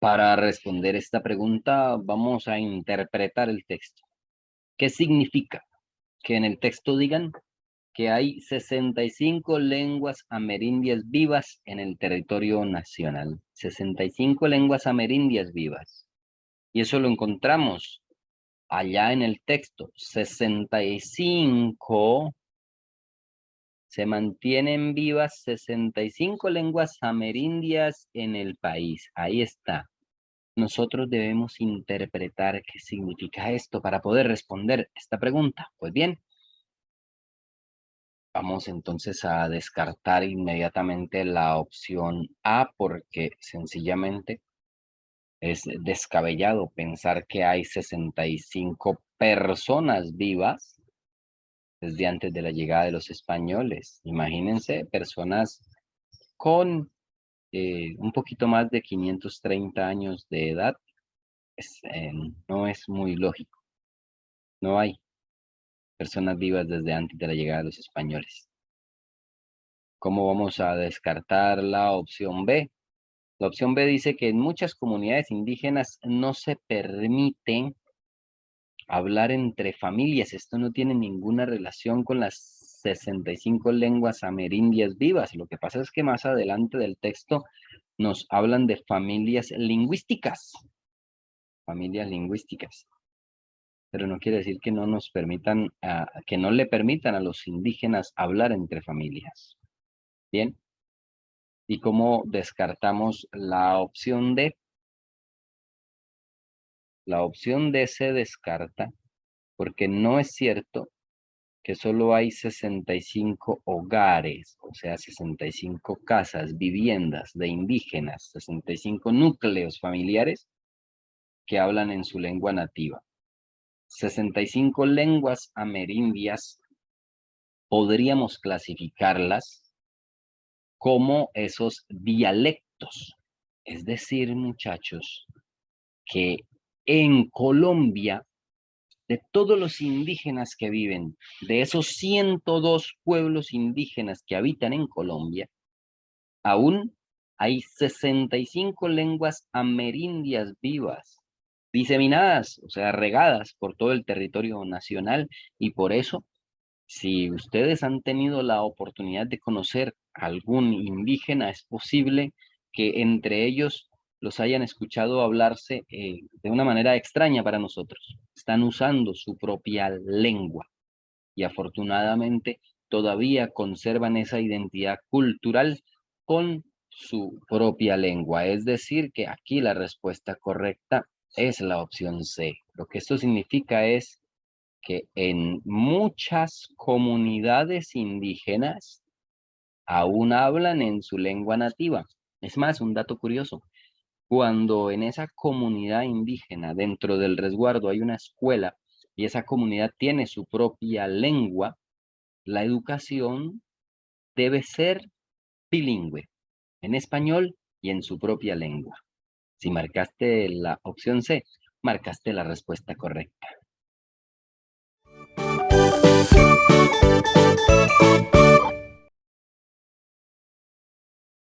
Para responder esta pregunta, vamos a interpretar el texto. ¿Qué significa? Que en el texto digan que hay 65 lenguas amerindias vivas en el territorio nacional. 65 lenguas amerindias vivas. Y eso lo encontramos allá en el texto. 65, se mantienen vivas 65 lenguas amerindias en el país. Ahí está. Nosotros debemos interpretar qué significa esto para poder responder esta pregunta. Pues bien, vamos entonces a descartar inmediatamente la opción A porque sencillamente es descabellado pensar que hay 65 personas vivas desde antes de la llegada de los españoles. Imagínense personas con un poquito más de 530 años de edad. No es muy lógico. No hay personas vivas desde antes de la llegada de los españoles. ¿Cómo vamos a descartar la opción B? La opción B dice que en muchas comunidades indígenas no se permite hablar entre familias. Esto no tiene ninguna relación con las 65 lenguas amerindias vivas. Lo que pasa es que más adelante del texto nos hablan de familias lingüísticas. Familias lingüísticas. Pero no quiere decir que no nos permitan, que no le permitan a los indígenas hablar entre familias. Bien. ¿Y cómo descartamos la opción D? La opción D se descarta porque no es cierto que solo hay 65 hogares, o sea, 65 casas, viviendas de indígenas, 65 núcleos familiares que hablan en su lengua nativa. 65 lenguas amerindias podríamos clasificarlas como esos dialectos. Es decir, muchachos, que en Colombia, de todos los indígenas que viven, de esos 102 pueblos indígenas que habitan en Colombia, aún hay 65 lenguas amerindias vivas, diseminadas, o sea, regadas por todo el territorio nacional, y por eso, si ustedes han tenido la oportunidad de conocer algún indígena, es posible que entre ellos los hayan escuchado hablarse de una manera extraña para nosotros. Están usando su propia lengua y afortunadamente todavía conservan esa identidad cultural con su propia lengua. Es decir, que aquí la respuesta correcta es la opción C. Lo que esto significa es que en muchas comunidades indígenas aún hablan en su lengua nativa. Es más, un dato curioso, cuando en esa comunidad indígena, dentro del resguardo, hay una escuela y esa comunidad tiene su propia lengua, la educación debe ser bilingüe, en español y en su propia lengua. Si marcaste la opción C, marcaste la respuesta correcta.